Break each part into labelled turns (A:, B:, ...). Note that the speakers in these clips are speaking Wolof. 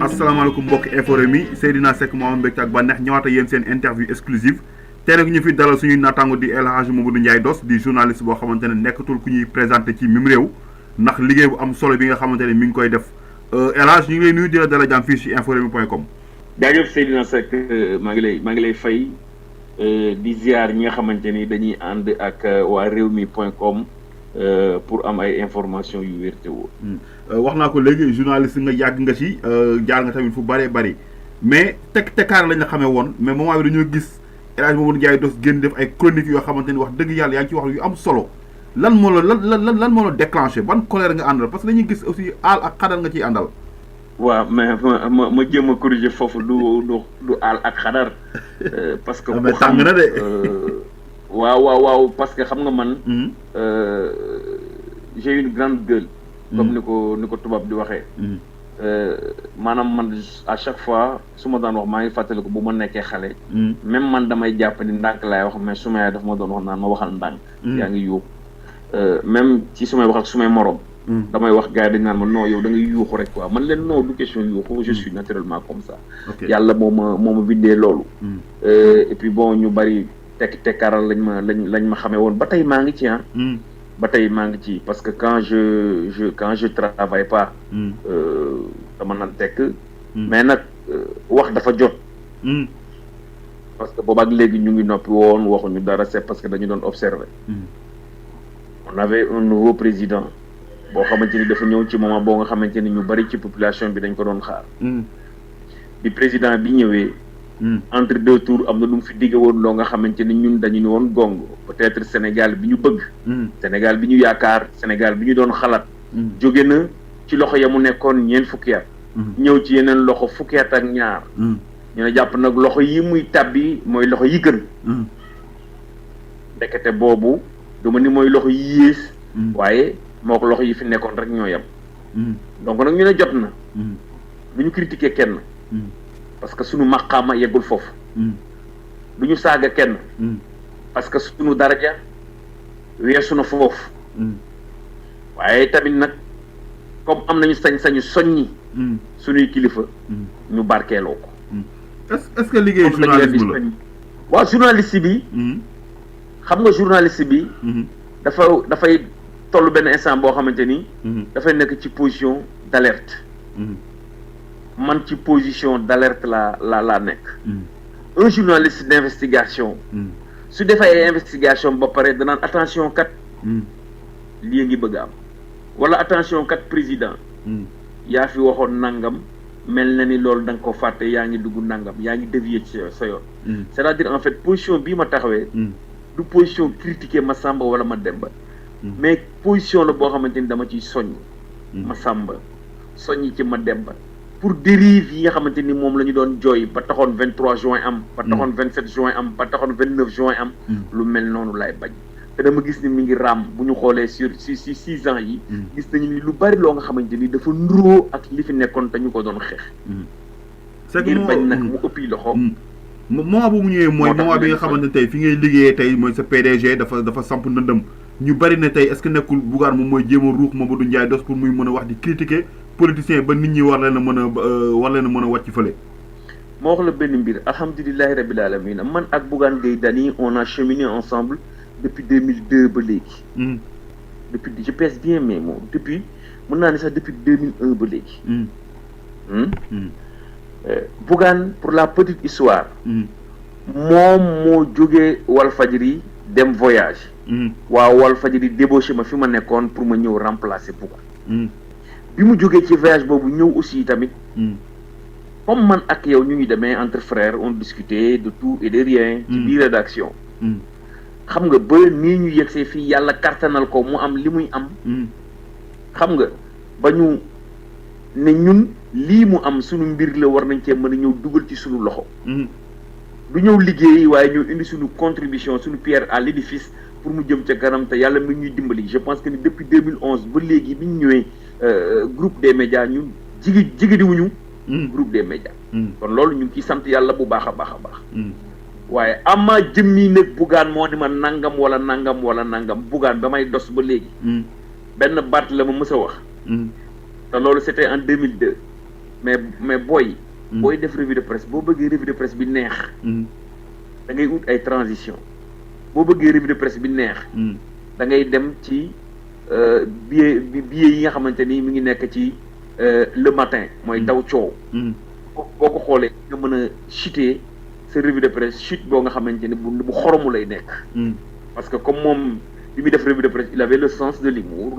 A: asalaamaaleykum mbokk Infos Rewmi Seydina Seck moo am mbégte ak bànneex ñëwaat ak yéen seen interview exclusive tey nag ñu fi dalal suñuy naataango di El Hadj Mamadou Ndiaye Doss di journaliste boo xamante ne nekkatul ku ñuy présenté ci mim réew ndax liggéey bu am solo bi nga xamante ne mi ngi koy def El Hadj ñu ngi lay nuyu di la dalal jàmm fii ci inforewmi.com.
B: jaajëf Seydina Seck maa ngi lay fay di ziar ñi nga xamante ni dañuy ànd ak waa Rewmi.com pour am ay information yu wér te wóor.
A: wax naa ko léegi journaliste nga yàgg nga ci jaar nga tamit fu bëree bëri mais tekkaar lañ la xamee woon mais moment bi dañoo gis El Hadj Mamadou Ndiaye Doss génn def ay chroniques yoo xamante ni wax dëgg yàlla yaa ngi ci wax yu am solo lan moo la lan moo la déclenché ban colère nga àndal parce que dañuy gis aussi aal ak xadal nga ciy àndal.
B: waaw mais ma jéem a corriger foofu du aal ak xadar parce que
A: mais tàng na de.
B: waaw parce que xam nga man j'ai une grande gueule. comme ni ko tubaab di waxee. maanaam man à chaque fois su ma daan wax maa ngi fàttaliku bu ma nekkee xale. même man damay jàpp ni ndànk laay wax mais su ma yaay daf ma doon wax naan ma waxal ndànk. yaa ngi yuuxu même ci su may wax ak su may morom. damay wax gars yi dañ naan ma non yow da ngay yuuxu rek quoi man leen non du question yuuxu je suis naturellement comme ça. yàlla moo ma bindee loolu. et puis bon ñu bari tekkaaral lañ ma xamee woon ba tey maa ngi ci ba tey maa ngi ci parce que quand je travaille pas dama naan tekk mais nag wax dafa jot parce que boobaak léegi ñu ngi noppi woon waxuñu dara c'est parce que dañu doon observer on avait un nouveau président boo xamante ni dafa ñëw ci moment boo nga xamante ni ñu bari ci population bi dañ ko doon xaar bi président bi ñëwee entre deux tours am na lu mu fi digge woon loo nga xamante ni ñun dañu ne woon gong peut-être Sénégal bi ñu bëgg Sénégal bi ñu yaakaar Sénégal bi ñu doon xalaat jóge na ci loxo ya mu nekkoon ñeent fukki at ñëw ci yeneen loxo fukki at ak ñaar ñu ne jàpp nag loxo yi muy tàbbi mooy loxo yi gën ndekete boobu duma ni mooy loxo yi yées waaye moo ko loxo yi fi nekkoon rek ñoo yem donc nag ñu ne jot na du ñu critiquer kenn parce que suñu maqaama yeggul foofu du ñu saaga kenn parce que suñu daraja weesu na foofu waaye tamit nag comme am nañu sañ-sañu soññi suñuy kilifa ñu barkeeloo ko
A: est-ce que liggéey journalisme la
B: waaw journaliste bi xam nga journaliste bi dafay toll benn instant boo xamante ni dafay nekk ci position d'alerte man ci position d'alerte laa nekk un journaliste d'investigation su defee ay investigation ba pare danaan attention kat lii ngi bëgg am wala attention kat président yaa fi waxoon nangam mel na ni loolu da nga ko fàtte yaa ngi dugg nangam yaa ngi dévier ci sa yoon c'est-à-dire en fait position bii ma taxawee du position critiquer ma Samba wala ma Demba mais position la boo xamante ni dama ciy soññ ma Samba soññ ci ma Demba pour dérive yi nga xamante ni moom la ñu doon jooy ba taxoon 23 juin am ba taxoon 27 juin am ba taxoon 29 juin am lu mel noonu laay bañ te dama gis ni mi ngi raam bu ñu xoolee sur 6 ans yi gis nañu ni lu bari loo nga xamante ni dafa nuroo ak li fi nekkoon te ñu ko doon xeex ngir bañ nag mu ëppi loxo
A: moment bu mu ñëwee mooy moment bi nga xamante ne tey fi ngay liggéeyee tey mooy sa PDG dafa samp ndëndëm ñu bari ne tey est-ce que nekkul Bougane moom mooy jéem a ruux Mamadou Ndiaye Doss pour muy mën a wax di critiquer politicien ba nit ñi war leen a mën a wàcc fële.
B: moo wax la benn mbir alhamdulilahi rabbil alamin man ak Bougane Gueye Dany on a cheminé ensemble depuis 2002 ba léegi. depuis je pèse bien mais moom depuis mën naa ne sax depuis 2001 ba léegi. Bougane pour la petite histoire. moom moo jógee Walfadjri dem voyage. waaw Walfadjri débauché ma fi ma nekkoon pour ma ñëw remplacer Bougane. bi mu jógee ci voyage boobu ñëw aussi tamit comme man ak yow ñu ngi demee entre frères on discutait de tout et de rien ci biir rédaction xam nga ba nii ñu yegsee fii yàlla kartanal ko mu am li muy am xam nga ba ñu ne ñun lii mu am suñu mbir la war nañ cee mën a ñëw dugal ci suñu loxo du ñëw liggéey waaye ñëw indi suñu contribution suñu pierre à l'édifice pour mu jëm ca kanam te yàlla mi ñuy dimbali je pense que ni depuis 2011 ba léegi bi ñu ñëwee groupe des médias ñun jigéediwuñu groupe des médias kon loolu ñu ngi ciy sant yàlla bu baax a baax a baax waaye ama jëmmi nag Bougane moo ni ma nangam wala nangam Bougane ba may dos ba léegi benn baat la ma mës a wax te loolu c'était en 2002 mais booy def revue de presse boo bëggee revue de presse bi neex da ngay ut ay transition boo bëggee revue de presse bi neex da ngay dem ci billet yi nga xamante ni mi ngi nekk ci le matin mooy daw coow boo ko xoolee nga mën a chuter sa revue de presse chute boo nga xamante ni bu xoromu lay nekk parce que comme moom bi muy def revue de presse il avait le sens de l'humour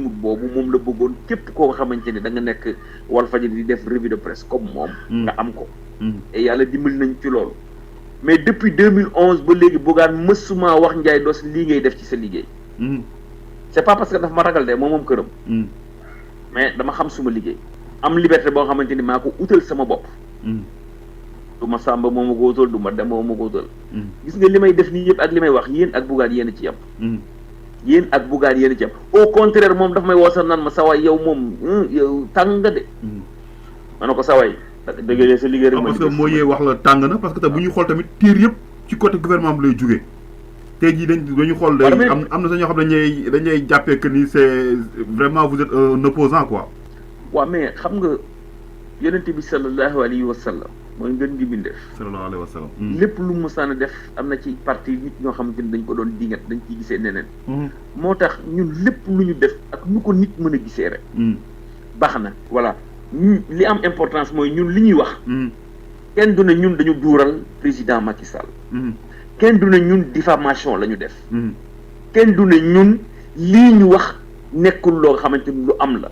B: boobu moom la bëggoon képp koo xamante ni da nga nekk Walfadjri di def revue de presse comme moom nga am ko et yàlla dimbali nañ ci loolu mais depuis 2011 ba léegi Bougane mësuma wax Ndiaye Doss lii ngay def ci sa liggéey c'est pas parce que daf ma ragal de moom këram mais dama xam suma liggéey am liberté boo xamante ni maa ko utal sama bopp du ma Samba moo ma ko utal du ma Demba moo ma ko utal gis nga li may def nii yëpp ak li may wax yéen ak Bougane yéen a ci yem yéen ak Bougane yéen a ci yem au contraire moom daf may woosa naan ma sawaay yow moom yow tàng nga de ma ne ko sawaay dëgg sa liggéey rek
A: parce que moo yee wax la tàng na parce que te bu ñu xool tamit tiir yëpp ci côté gouvernement bi lay jógee tey jii dañu xool day am na sa ñoo xam dañuy jàppee que ni c'est vraiment vous êtes un opposant quoi
B: waaw mais xam nga yonent bi sallallahu alayhi wa sallam mooy ngeen gi bindeef
A: sallallahu alayhi wa sallam
B: lépp lu musaan a def am na ci parti nit ñoo xamante ni dañ ko doon dingat dañ ciy gisee neneen moo tax ñun lépp lu ñu def ak nu ko nit mën a gisee rek baax na voilà li am importance mooy ñun li ñuy wax kenn du ne ñun dañu duural président Macky Sall kenn du ne ñun diffamation la ñu def kenn du ne ñun lii ñu wax nekkul loo xamante ni lu am la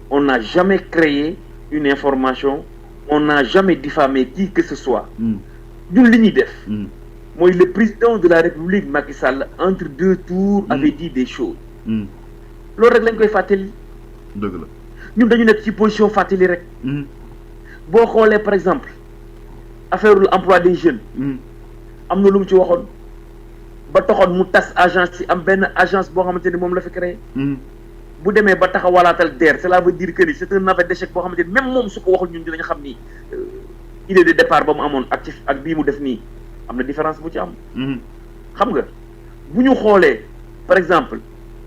B: on n'a jamais créé une information on n'a jamais diffamé qui que ce soit ñun li ñuy def mooy le président de la République Macky Sall entre deux tours avait dit des choses loolu rek lañ koy fàttali
A: dëgg la
B: ñun dañu nekk ci position fàttali rek boo xoolee par exemple affaire l'emploi des jeunes am na lu mu ci waxoon ba taxoon mu tas agence yi am benn agence boo xamante ni moom la fi créé bu demee ba taxawalaatal DER cela veut dire que ni c'est un aveu d'échec boo xamante ni même moom su ko waxul ñun dinañ xam ni idée de départ ba mu amoon ak bii mu def nii am na différence bu ci am xam nga bu ñu xoolee par exemple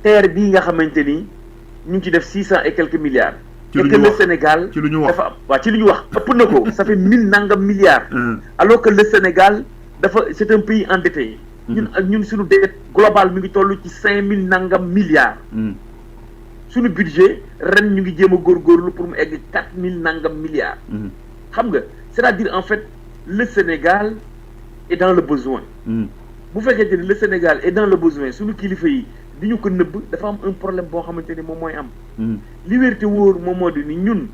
B: TER bii nga xamante ni ñu ngi ci def 600 et quelques milliards et que le Sénégal
A: ci lu ñu wax
B: dafa waaw ci lu ñu wax ëpp na ko ça fait 1000 nangam milliards alors que le Sénégal dafa c'est un pays endetté ñun suñu dette globale mi ngi toll ci 5000 nangam milliards suñu budget ren ñu ngi jéem a góorgóorlu pour mu egg 4000 nangam milliards xam nga c'est-à-dire en fait le Sénégal est dans le besoin bu fekkee ni le Sénégal est dans le besoin suñu kilifa yi di ñu ko nëbb dafa am un problème boo xamante ni moom mooy am li wér te wóor moom moo di ni ñun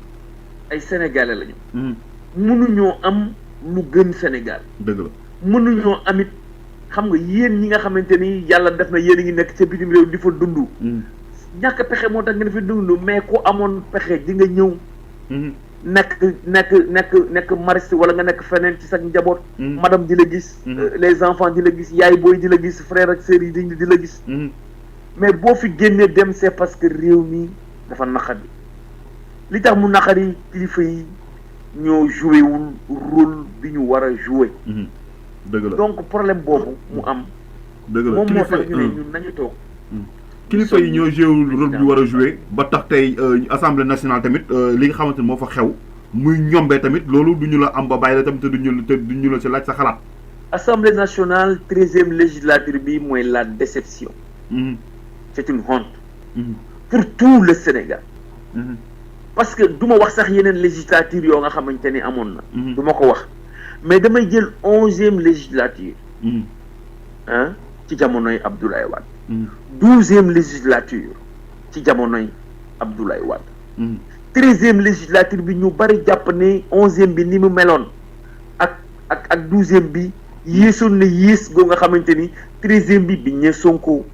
B: ay sénégalais lañu mënuñoo am lu gën Sénégal
A: dëgg la
B: mënuñoo amit xam nga yéen ñi nga xamante ni yàlla def na yéen a ngi nekk ca bitim réew di fa dund ñàkk pexe moo tax nga fi dund mais ku amoon pexe di nga ñëw nekk mariste wala nga nekk feneen ci sa njaboot madame di la gis les enfants di la gis yaay booy di la gis frère ak sœur yi di la gis mais boo fi génnee dem c'est parce que réew mi dafa naqari li tax mu naqari kilifa yi ñoo joué wul rôle bi ñu war a joué
A: dëgg la
B: donc problème boobu mu am
A: dëgg la
B: moom moo tax ñu ne ñun nañu toog
A: kilifa yi ñoo joué wul rôle bi ñu war a joué ba tax tey assemblée nationale tamit li nga xamante ni moo fa xew muy ñombee tamit loolu du ñu la am ba bàyyi la tamit te duñu la si laaj sa xalaat
B: assemblée nationale 13e législature bi mooy la déception c'est une honte pour tout le Sénégal parce que du ma wax sax yeneen législature yoo nga xamante ni amoon na du ma ko wax mais damay jël 11e législature ci jamonoy Abdoulaye Wade 12e législature ci jamonoy Abdoulaye Wade 13e législature bi ñu bari jàpp ne 11e bi ni mu meloon ak 12e bi yéesoon na yées goo nga xamante ni 13e bi ñee Sonko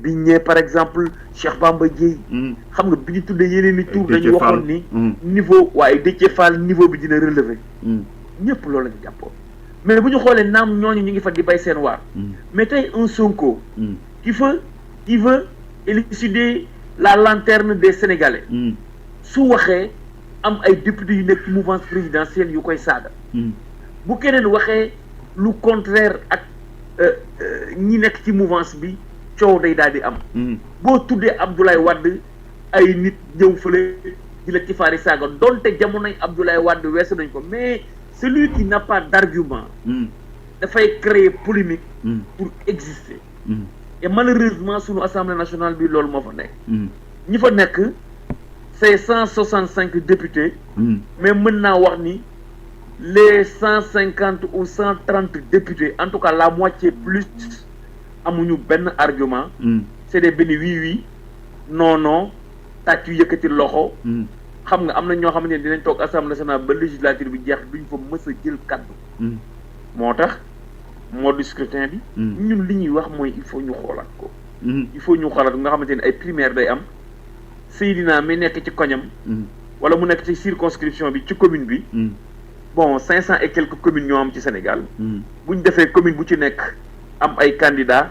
B: bi ñee par exemple Cheikh Bamba Dièye xam nga bi ñu tuddee yeneen i tour dañu waxoon ni niveau waaye Déthié Fall niveau bi dina relever ñëpp loolu la ñu jàppoon mais bu ñu xoolee naam ñooñu ñu ngi fa di bay seen waar mais tey un Sonko qui veut élucider la lanterne des Sénégalais su waxee am ay députés yu nekk ci mouvance présidentielle yu koy saaga bu keneen waxee lu contraire ak ñi nekk ci mouvance bi coow day daal di am boo tuddee Abdoulaye Wade ay nit ñëw fële di la tifaari saaga donte jamonoy Abdoulaye Wade weesu nañ ko mais celui qui n'a pas d'argument dafay créer polémique pour exister et malheureusement sunu assemblée nationale bi loolu moo fa nekk ñi fa nekk c'est 165 députés mais mën naa wax ni les 150 ou 130 députés en tout cas la moitié plus amuñu benn argument c'est des benn oui non tàccu yëkkati loxo xam nga am na ñoo xamante ne dinañ toog assemblée nationale ba législature bi jeex duñ fa mës a jël kaddu moo tax mode scrutin bi ñun li ñuy wax mooy il faut ñu xoolaat ko il faut ñu xoolaat nga xamante ne ay primaire day am Seydina mi nekk ci koñam wala mu nekk ci circonscription bi ci commune bi bon 500 et quelques communes ñoo am ci Sénégal bu ñu defee commune bu ci nekk am ay candidats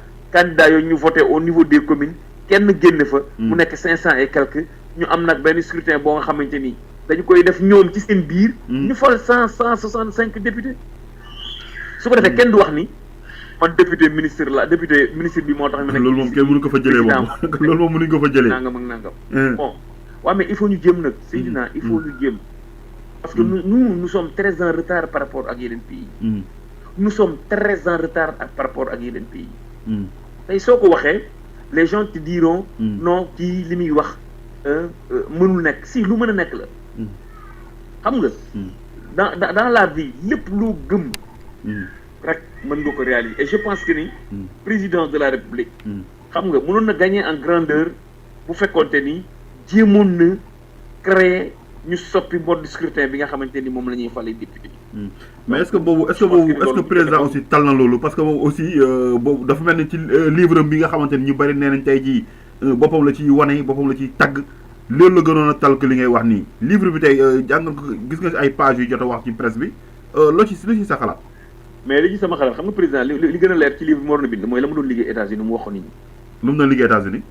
B: yooyu ñu voté au niveau des communes kenn génn fa mu nekk 500 et quelques ñu am nag benn scrutin boo nga xamante ni dañu koy def ñoom ci seen biir ñu fal 165 députés su ko defee kenn du wax ni man député ministre bi moo tax mu nekk
A: loolu moom kenn mënu ko fa jëlee moom loolu moom mënuñ ko fa jëlee
B: nangam ak nangam bon waaw mais il faut ñu jéem nag Seydina il faut ñu jéem parce que nous sommes très en retard par rapport ak yeneen pays nous sommes très en retard par rapport ak yeneen pays tey soo ko waxee les gens te diront non kii li muy wax mënul nekk si lu mën a nekk la xam nga dans la vie lépp loo gëm rek mën nga ko réaliser et je pense que ni président de la République xam nga mënoon na gagner en grandeur bu fekkoonte ni jéemoon na créer ñu soppi mode de scrutin bi nga xamante ni moom la ñuy fale député
A: mais est-ce que président aussi tal na loolu parce que boobu aussi boobu dafa mel ni ci livre bi nga xamante ni ñu bëri nee nañ tey jii boppam la ciy wane boppam la ciy tagg loolu la gënoon a tal que li ngay wax nii livre bi tey jàng ko gis nga ay pages yu jot a wax ci presse bi loo ci sa xalaat
B: mais li ci sama xalaat xam nga président li gën a leer ci livre bi mu war na bind mooy la mu doon liggéey États-Unis mu waxoon nit ñi
A: lu mu doon liggéey États-Unis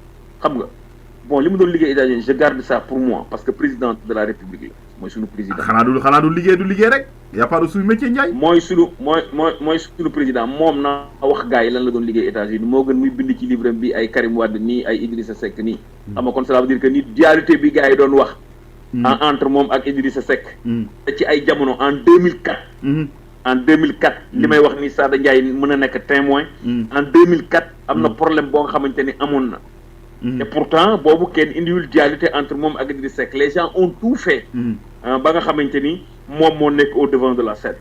B: xam nga bon li mu doon liggéey États-Unis je garde ça pour moi parce que président de la République la mooy sunu président
A: xanaa du liggéey rek y a pas de sous métier Ndiaye
B: mooy sunu président moom na wax gars yi lan la doon liggéey États-Unis moo gën muy bind ci livre bi ay Karim Wade nii ay Idrissa Seck nii xam nga kon cela veut dire que ni dualité bi gars yi doon wax entre moom ak Idrissa Seck te ci ay jamono en 2004 li may wax ni Sada Ndiaye mën a nekk témoin en 2004 am na problème boo nga xamante ni amoon na et pourtant boobu kenn indiwul dualité entre moom ak Idrissa Seck les gens ont tout fait ba nga xamante ni moom moo nekk au devant de la scène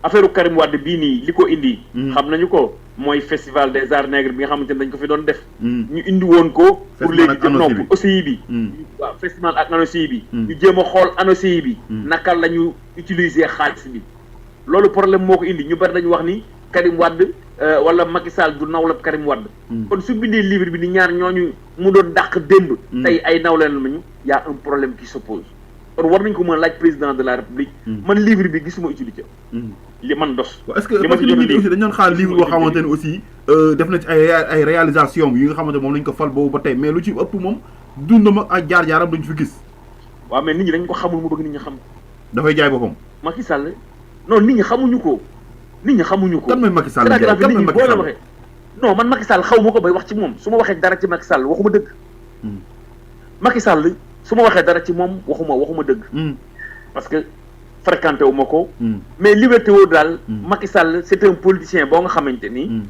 B: affaire Karim Wade bii nii li ko indi xam nañu ko mooy festival des arts nègres bi nga xamante ni dañ ko fi doon def ñu indi woon ko pour léegi jëm non pour OCI bi waaw festival ak OCI bi ñu jéem a xool OCI bi naka la ñu utiliser xaalis bi loolu problème moo ko indi ñu bari dañu wax ni Karim Wade wala Macky Sall du nawlab Karim Wade kon su bindee livre bi ni ñaar ñooñu mu doon dàq démb tey ay nawleen lañu y a un problème qui se pose kon war nañ ko mën a laaj président de la République man livre bi gisuma utilité li man dos
A: est-ce que nit ñi aussi dañ doon xaar livre boo xamante ne aussi def na ci ay réalisation yi nga xamante moom lañ ko fal boobu ba tey mais lu ci ëpp moom dundam ak jaar-jaaram dañ fi gis
B: waaw mais nit ñi dañ ko xamul mu bëgg nit ñi xam
A: dafay jaay boppam
B: Macky Sall non nit ñi xamuñu ko
A: kan mooy Macky Sall kan mooy Macky Sall
B: waxee non man Macky Sall xaw ma ko bay wax ci moom su ma waxee dara ci Macky Sall waxuma dëgg Macky Sall su ma waxee dara ci moom waxuma dëgg parce que fréquenté wu ma ko mais liberté woo daal Macky Sall c'est un politicien boo nga xamante ni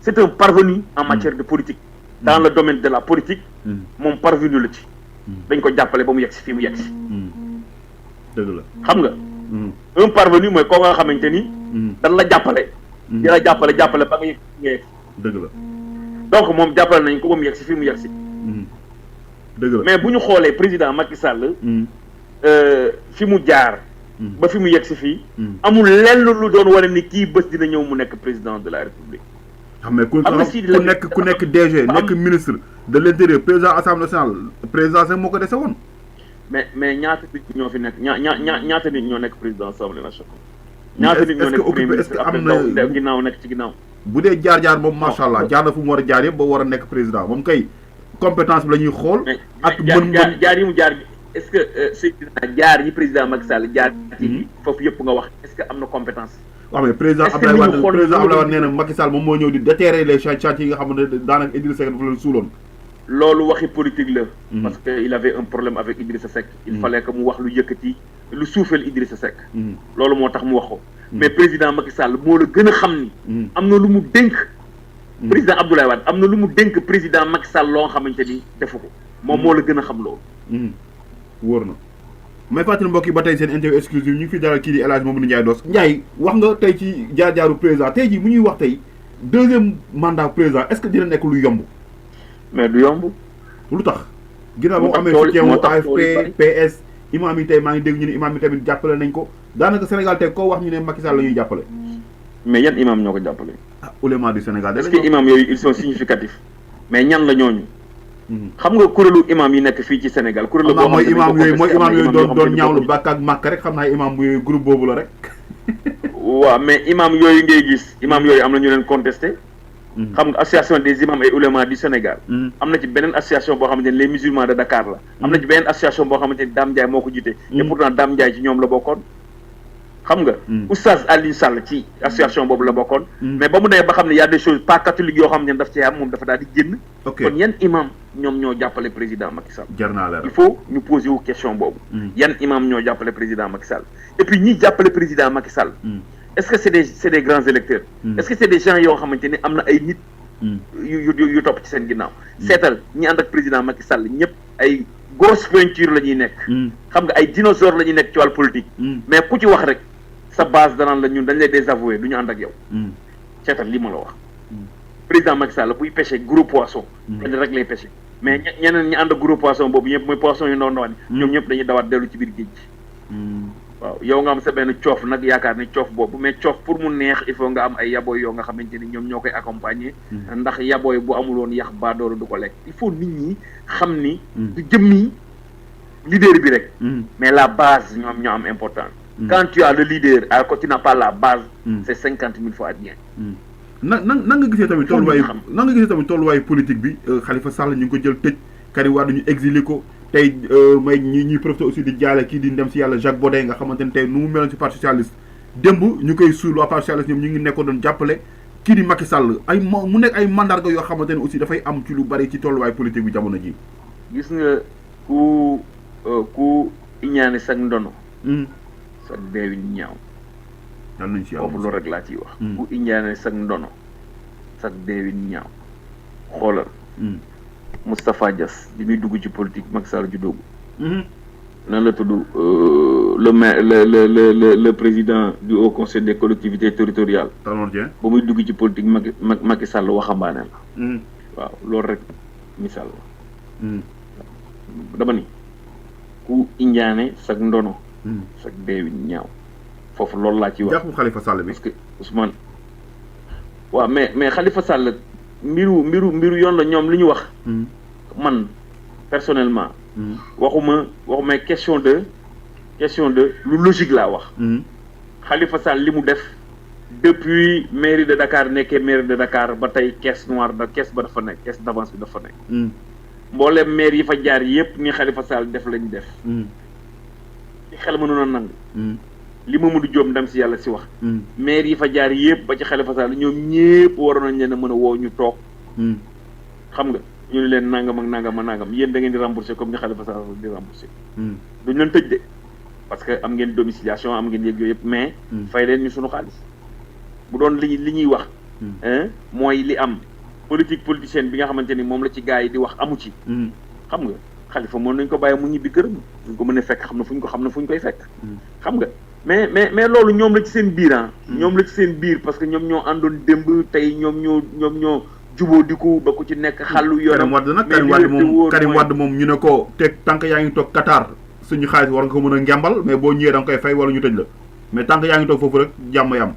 B: c'est un parvenu en matière de politique dans le domaine de la politique moom parvenu la ci dañ ko jàppale ba mu yegg si fii mu yegg si
A: dëgg la
B: xam nga un parvenu mooy koo nga xamante ni dañ la jàppale di la jàppale ba nga yegg
A: dëgg la
B: donc moom jàppale nañ ko ba mu yegg si fii mu yegg si
A: dëgg la
B: mais bu ñu xoolee président Macky Sall fi mu jaar ba fi mu yegg si fii amul lenn lu doon wane ni kii bés dina ñëw mu nekk président de la République
A: xam nga ku nekk DG nekk ministre de l'intérieur président assemblée nationale président sax moo ko dese woon
B: mais ñaata nit ñoo fi nekk ñaata nit ñoo nekk président assemblée nationale ñaata nit ñoo nekk premier ministre après ginnaaw nekk ci ginnaaw
A: bu dee jaar moom macha allah jaar na fu mu war a jaar yëpp ba war a nekk président moom kay compétence bi la ñuy xool ak mën
B: jaar yi mu jaar est-ce que jaar yi président Macky Sall jaar ci foofu yëpp nga wax est-ce que am na compétence
A: waaw mais président Abdoulaye Wade nee na Macky Sall moom moo ñëw di déterrer les chantiers yi nga xam ne daanaka Idrissa Seck dafa leen suuloon
B: loolu waxi politique la. parce que il avait un problème avec Idrissa Seck. il fallait que mu wax lu yëkkati lu suufeel Idrissa Seck. loolu moo tax mu wax ko. mais président Macky Sall moo la gën a xam ni. am na lu mu dénk. président Abdoulaye Wade am na lu mu dénk président Macky Sall loo xamante ni defu ko moom moo la gën a xam loolu.
A: wóor na may fàttali mbokk yi ba tey seen interview exclusive ñu ngi fi dalal kii di El Hadj Mamadou Ndiaye Doss. Ndiaye wax nga tey ci jaar-jaaru président tey jii bu ñuy wax tey deuxième mandat président est-ce que dina nekk lu yomb.
B: mais du yomb.
A: lu tax. ginnaaw ba mu amee soutien wu AFP PS imam yi tey maa ngi dégg ñu ne imam yi tamit jàppale nañ ko daanaka Sénégal tey koo wax ñu ne Macky Sall la ñuy jàppale.
B: mais yan imam ñoo ko jàppale.
A: ah ouléma du Sénégal.
B: est-ce que imam yooyu ils sont significatifs. mais ñan la ñooñu. xam nga kuréelu imam yi nekk fii ci Sénégal. kuréelu boo xam ne
A: mooy imam yooyu doon ñaawlu bàkk ak màkk rek xam naa imam bu yooyu groupe boobu la rek.
B: waaw mais imam yooyu ngay gis imam yooyu am na ñu leen contesté. xam nga association des imams et oulémas du Sénégal. am na ci beneen association boo xamante ne les musulmans de Dakar la. am na ci beneen association boo xamante ni Dame Ndiaye moo ko jiite. et pourtant Dame Ndiaye ci ñoom la bokkoon. xam nga. Oustaz Aliou Sall ci association boobu la bokkoon. mais ba mu demee ba xam ne y a des choses pas catholiques yoo xam ne daf cee am moom dafa daal di génn. kon yan imam ñoom ñoo jàppale président Macky Sall.
A: jar naa la
B: il faut ñu poser wu question boobu. yan imam ñoo jàppale président Macky Sall. et puis ñi jàppale président Macky Sall. est-ce que c'est des grands électeurs. est-ce que c'est des gens yoo xamante ni am na ay nit. yu topp ci seen ginnaaw. seetal ñi ànd ak président Macky Sall ñëpp ay grosse pointure la ñuy nekk. xam nga ay dinosaures la ñuy nekk ci wàllu politique. mais ku ci wax rek sa base danaan la ñun dañ lay désavouer du ñu ànd ak yow. seetal li ma la wax. président Macky Sall buy pêcher gros poisson. dañ rek lay pêcher mais ñeneen ñi ànd ak gros poisson boobu ñëpp mooy poisson yu ndaw ndawaan ñoom ñëpp dañuy dawaat dellu ci biir géej gi. waaw yow nga am sa benn coof nag yaakaar ni coof boobu mais coof pour mu neex il faut nga am ay yabooy yoo nga xamante ni ñoom ñoo koy accompagner. ndax yabooy bu amul woon yax baadoolo du ko lekk il faut nit ñi xam ni. du jëmmi leader bi rek. mais la base ñoom ñoo am important. quand tu as le leader alors que tu n'as pas la base. c'est 50 000 fois bien.
A: na nga gisee tamit tolluwaayu politique bi Khalifa Sall ñu ngi ko jël tëj Karim Wade ñu exilé ko. tey may ñuy profité aussi di jaale kii di ndem si yàlla Jacques Bodin nga xamante ne tey nu mu meloon si parti socialiste démb ñu koy suul waa parti socialiste ñoom ñu ngi nekkoon doon jàppale kii di Macky Sall mu nekk ay mandarga yoo xamante ne aussi dafay am ci lu bari ci tolluwaay politique bi jamono ji.
B: gis nga ku iñaane sag ndono. sag deewin ñaaw.
A: yal nañ si yàlla
B: foofu loolu rek laa ciy wax. ku iñaane sag ndono sag deewin ñaaw xoolal. Moustapha Dias bi muy dugg ci politique Macky Sall ju doogu nan la tudd le président du Haut Conseil des collectivités territoriales ba muy dugg ci politique Macky Sall waxambaane la waaw loolu rek misaal la dama ni ku injaane sag ndono sag deewi ñaaw foofu loolu laa ci wax
A: jàpp Khalifa Sall bi
B: parce que Ousmane waaw mais Khalifa Sall mbiru yoon la ñoom li ñu wax man personnellement waxuma question de lu logique laa wax Khalifa Sall li mu def depuis mairie de Dakar nekkee mairie de Dakar ba tey caisse noire caisse ba dafa nekk caisse d'avance bi dafa nekk mbooleem maire yi fa jaar yëpp ni Khalifa Sall def lañu def ci xel mënoon a nangu li Mamadou Diop ndam si yàlla si wax maire yi fa jaar yëpp ba ci Khalifa Sall ñoom ñëpp waroon nañ leen a mën a woo ñu toog xam nga ñu ne leen nangam ak nangam ak nangam yéen da ngeen di rembourser comme ni Khalifa Sall di rembourser duñ leen tëj de parce que am ngeen domiciliation am ngeen yëg yooyu yëpp mais fay leen ñu sunu xaalis bu doon li ñuy wax mooy li am politicienne bi nga xamante ni moom la ci gars yi di wax amu ci xam nga Khalifa mën nañ ko bàyyi mu ñibbi këram duñ ko mën a fekk xam na fu ñu koy fekk xam nga mais loolu ñoom la ci seen biir ñoom la ci seen biir parce que ñoom ñoo àndoon démb tey ñoom ñoo jubóo diku ba ku ci nekk xàllu yoonam.
A: Karim Wade moom ñu ne ko teg tànk yaa ngi toog Qatar suñu xaalis war nga ko mën a ngembal mais boo ñëwee da nga koy fay wala ñu tëj la mais tànk yaa ngi toog foofu rek jàmm yam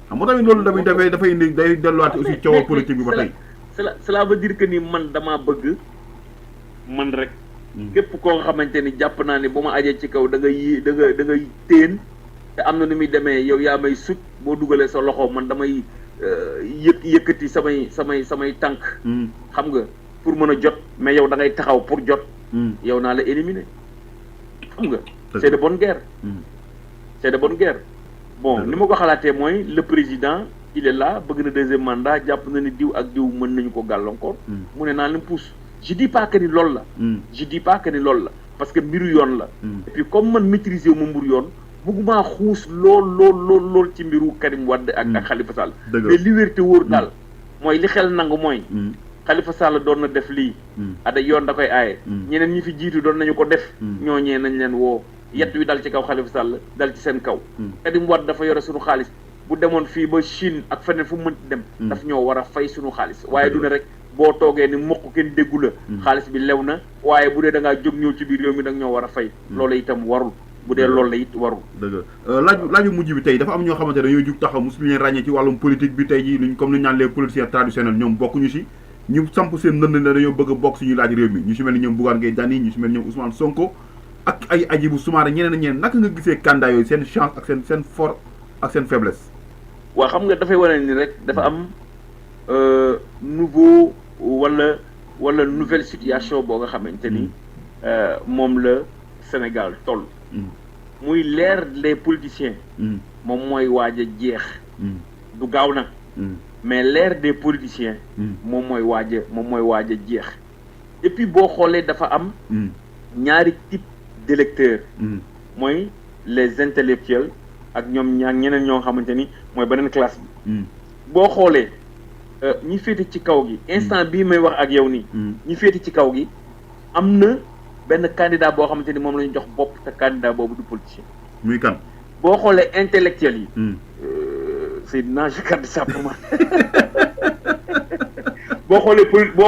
A: xam nga tamit loolu tamit dafay indi day delluwaat aussi coowal politique bi ba tey.
B: cela veut dire que ni man damaa bëgg man rek. képp koo xamante ni jàpp naa ne ba ma ajee ci kaw da ngay téen te am na nu muy demee yow yaa may sut boo dugalee sa loxo man damay yëkkati samay tànk xam nga pour mën a jot mais yow da ngay taxaw pour jot yow naa la éliminer xam nga c'est de bonne guerre bon ni ma ko xalaatee mooy le président il est là bëgg na deuxième mandat jàpp na ni diw ak diw mën nañu ko gàllankoor mu ne naa leen pousse je dis pas que ni loolu la. je dis pas que ni loolu la parce que mbiru yoon la. et puis comme man maîtriser wu ma mbiru yoon bëgguma xuus lool ci mbiru Karim Wade ak Khalifa Sall. mais li wér te wóor daal mooy li xel nangu mooy. Khalifa Sall doon na def lii. ada yoon da koy aaye. ñeneen ñi fi jiitu doon nañu ko def. ñooñee nañ leen woo yett wi dal ci kaw Khalifa Sall dal ci seen kaw. Karim Wade dafa yore suñu xaalis bu demoon fii ba Chine ak feneen fu mu mënti dem. daf ñoo war a fay suñu xaalis waaye du ne rek boo toogee ni mokk kenn déggu la. xaalis bi lew na waaye bu dee da ngaa jóg ñëw ci biir réew mi da nga ñoo war a fay. loolu itam warul bu dee loolu la it warul.
A: dëgg laaju mujj bi tey dafa am ñoo xamante ne dañoo jug taxaw mosu leen ràññee ci wàllum politique bi tey jii luñ comme ni ñu naan les politiciens traditionnels ñoom bokkuñu si ñu samp seen ndënd ne dañoo bëgg a bokk suñu laaj réew mi ñu si mel ni ñoom Bougane Gueye Dany ñu si mel ni ñoom Ousmane Sonko ak ay Hadjibou Soumaré ñeneen ak ñeneen naka nga gisee candidat yooyu seen chance ak seen fort ak seen faiblesse.
B: waaw xam nga dafay wane ni rek dafa am nouveau wala nouvelle situation boo nga xamante ni moom la Sénégal toll. muy l'ère des politiciens. moom mooy waaj a jeex. du gaaw nag. mais l'ère des politiciens. moom mooy waaj a jeex. et puis boo xoolee dafa am. ñaari type d'électeurs. mooy les intellectuels ak ñoom ñeneen ñoo xamante ni mooy beneen classe bi. boo xoolee ñi féete ci kaw gi instant bii may wax ak yow nii. ñi féete ci kaw gi am na benn candidat boo xamante ni moom la ñu jox bopp te candidat boobu du politicien.
A: muy kan.
B: boo xoolee intellectuels yi. Seydina je garde ça pour moi. boo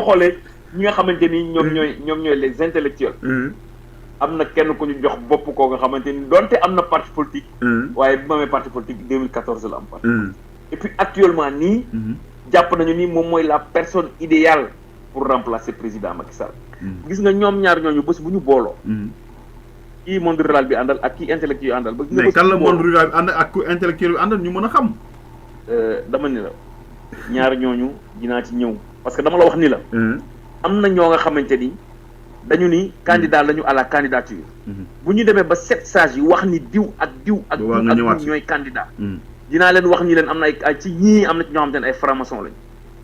B: xoolee ñi nga xamante ni ñoom ñooy les intellectuels. am na kenn ku ñu jox bopp koo nga xamante ni donte am na parti politique. waaye bi ma amee parti politique 2014 la am parti. et puis actuellement nii. jàpp nañu ni moom mooy la personne idéale pour remplacer président Macky Sall. gis nga ñoom ñaar ñooñu bés bu ñu booloo. kii monde rural bi àndal ak kii intellectuel bi àndal. ba
A: mais kan la monde rural bi àndal ak ku intellectuel bi àndal ñu mën a xam.
B: dama ni la ñaar ñooñu dinaa ci ñëw parce que dama la wax ni la. am na ñoo nga xamante ni dañu ni candidat lañu à la candidature. bu ñu demee ba 7 sages yi wax ni diw ak diw ñooy candidat. dinaa leen wax ni leen am na ay ci ñii am na ci ñoo xamante ne ay franc-maçon lañu.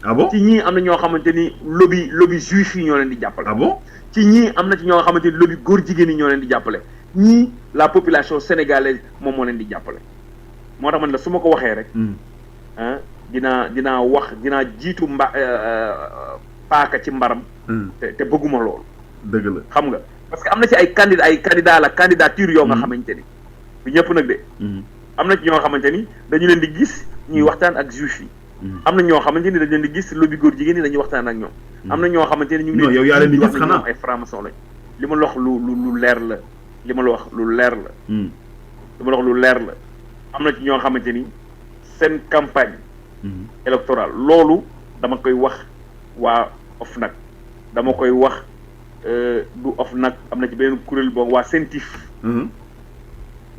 A: ah bon
B: ci ñii am na ñoo xamante ni lobby juif yi ñoo leen di jàppale.
A: ah bon
B: ci ñii am na ci ñoo xamante ni lobby góor jigéen yi ñoo leen di jàppale ñii la population sénégalaise moom moo leen di jàppale. moo tax man la su ma ko waxee rek. dinaa jiitu paaka ci mbaram. te bëgguma loolu.
A: dëgg la
B: xam nga parce que am na ci ay candidat la candidature yoo nga xamante ni bu ñëpp nag de. am na ci ñoo xamante ni dañu leen di gis ñuy waxtaan ak juif yi. am na ñoo xamante ni dañu leen di gis lobby góor jigéen ñi dañuy waxtaan ak ñoom. am na ñoo xamante ni ñu ngi
A: yow yaa leen di gis xanaa
B: ay franc-maçon lañ. li ma la wax lu leer la li ma la wax lu leer la. li ma la wax lu leer la am na ci ñoo xamante ni seen campagne. électorale loolu dama koy wax waa OFNAC dama koy wax du OFNAC am na ci beneen kuréel boobu waa CENTIF.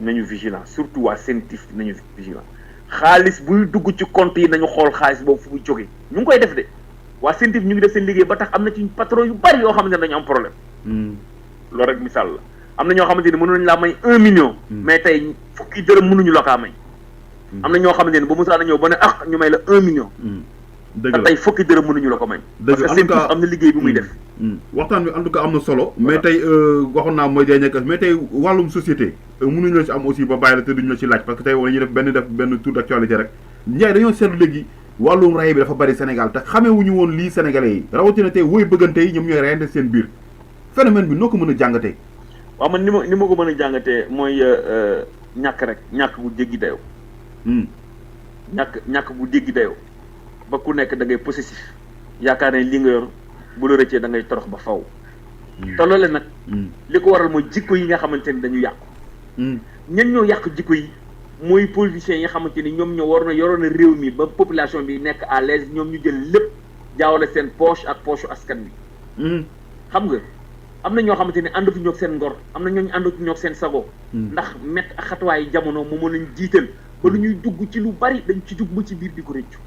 B: nañu vigilant surtout waa CENTIF nañu vigilant xaalis buy dugg ci compte yi nañu xool xaalis boobu fu muy jógee ñu ngi koy def de waa CENTIF ñu ngi def seen liggéey ba tax am na ci patron yu bari yoo xamante ne dañu am problème. loolu rek misaal la am na ñoo xamante ni mënuñu laa may 1 million. mais tey fukki dërëm mënuñu la kaa may. am na ñoo xamante ni ba Moussa na ñëw ba ne ñu may la 1 million. dëgg la te tey fukki dërëm mënuñu la ko may.
A: dëgg
B: parce que CENTIF am na liggéey bu muy def.
A: waxtaan bi en tout cas am na solo. mais tey waxoon naa mooy day mais tey wàllum société mënuñu la si am aussi ba bàyyi la te duñu la ci laaj parce que tey wala ñuy def benn tour d'actualité rek Ndiaye dañoo seetlu léegi wàllum ray bi dafa bari Sénégal te xamewuñu woon lii sénégalais yi rawatina tey woy bëggante yi ñoom ñooy reyante seen biir phénomène bi noo ko mën a jàngatee.
B: waaw man ni ma ko mën a jàngatee mooy ñàkk bu jéggi dayoo. ñàkk bu jéggi dayoo ba ku nekk da ngay possessif yaakaar ne li nga yor bu la rëccee da ngay torox ba faw te loole nag li ko waral mooy jikko yi nga xamante ni dañu yàqu. ñen ñoo yàq jikko yi mooy politiciens yi nga xamante ni ñoom ñoo yoroon a réew mi ba population bi nekk à l'aise ñoom ñu jël lépp jaawale seen poche ak poche askan bi. xam nga am na ñoo xamante ni àndatuñu ak seen ngor am na ñooñu àndatuñu ak seen sago. ndax mett ak xatuwaayu jamono moom lañ jiital ba lu ñuy dugg ci lu bari dañ ci dugg ba ci biir di ko rëccu.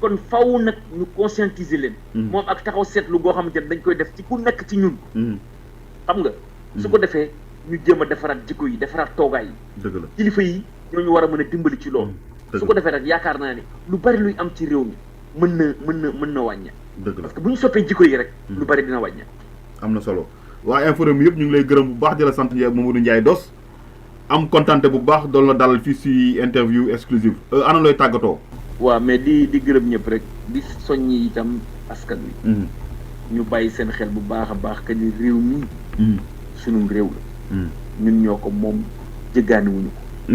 B: kon faw nag ñu conscientiser leen. moom ak taxaw seetlu goo xamante ne dañ koy def ci ku nekk ci ñun. xam nga su ko defee ñu jéem a defaraat jikko yi defaraat toogaay yi.
A: dëgg la
B: kilifa yi ñooñu war a mën a dimbali ci loolu. su ko defee rek yaakaar naa ne lu bari luy am ci réew mi mën na wàññe. parce que bu ñu soppee jikko yi rek lu bari dina wàññi.
A: am na solo waa Infos Rewmi yëpp ñu ngi lay gërëm bu baax di la sant Mamadou Ndiaye Doss am kontante bu baax doon la dalal fii si interview exclusive ana looy tàggatoo.
B: waaw mais di gërëm ñëpp rek di soññi itam askan wi. ñu bàyyi seen xel bu baax a baax que ni réew mi. sunum réew la. ñun ñoo ko moom jéggaani wuñu ko.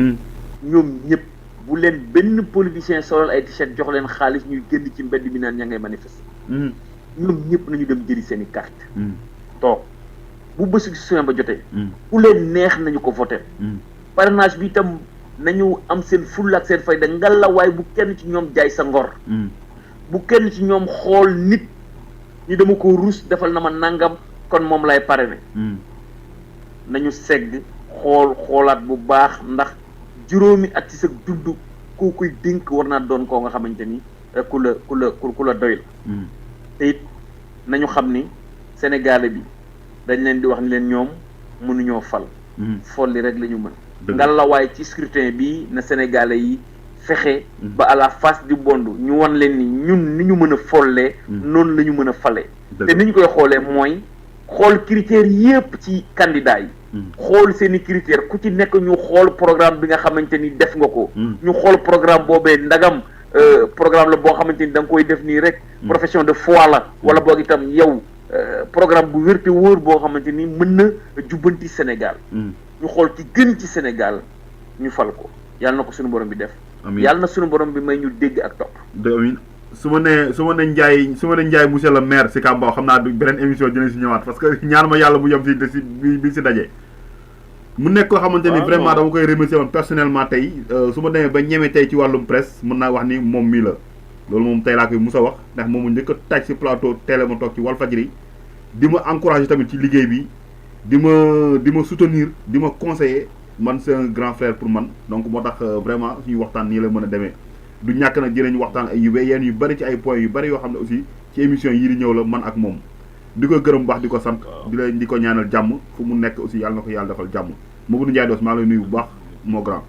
B: ñoom ñëpp bu leen benn politicien solal ay t-shirt jox leen xaalis ñuy génn ci mbedd mi naan ña ngay manifester. ñoom ñëpp nañu dem jëli seen i carte toog bu bés si suñu ba jotee. ku leen neex nañu ko voté. parrainage bi itam nañu am seen fulla ak seen fayda ngalawaay bu kenn ci ñoom jaay sa ngor. bu kenn ci ñoom xool nit ñi dama ko rus defal na ma nangam kon moom lay parrainé. nañu segg xoolaat bu baax ndax juróomi at ci sa dund koo koy dénk war naa doon koo nga xamante ni ku la doy la. te it nañu xam ni Sénégalais bi dañ leen di wax ni leen ñoom mënuñoo fal. folli rek la ñu mën. ngalawaay ci scrutin bi na Sénégalais yi fexe. ba à la face du monde ñu wan leen ni ñun ni ñu mën a follee. noonu la ñu mën a falee. te ni ñu koy xoolee mooy xool critères yépp ci candidat yi. xool seen i critères ku ci nekk ñu xool programme bi nga xamante ni def nga ko. ñu xool programme boobee ndagam programme la boo xamante ni da nga koy def nii rek. profession de foi la. wala boog itam yow programme bu wér te wóor boo xamante ni mën na jubbanti Sénégal. ñu xool ci gën ci Sénégal ñu fal ko yàlla na ko suñu borom bi def. yàlla na suñu borom bi may ñu dégg ak topp.
A: amiin su ma nee Ndiaye monsieur le maire si Kambaaw xam naa du beneen émission dina si ñëwaat parce que ñaan ma yàlla mu yem si bi si daje. mu nekk koo xamante ni vraiment dama koy remercier woon personnellement tey su ma demee ba ñeme tey ci wàllum presse mën naa wax ni moom mii la loolu moom tey laa koy mus a wax ndax moom mu njëkk a taaj si plateau télé ma toog ci Walfadjri di ma encourager tamit ci liggéey bi di ma soutenir di ma conseiller man c'est un grand frère pour man donc moo tax vraiment suñu waxtaan nii la mën a demee du ñàkk nag dinañ waxtaan ay yenn yu bari ci ay points yu bari yoo xam ne aussi ci émission yii di ñëw la man ak moom di ko gërëm baax di ko sant di ko ñaanal jàmm fu mu nekk aussi yàlla na ko yàlla defal jàmm Mamadou Ndiaye Doss maa ngi lay nuyu bu baax moo grand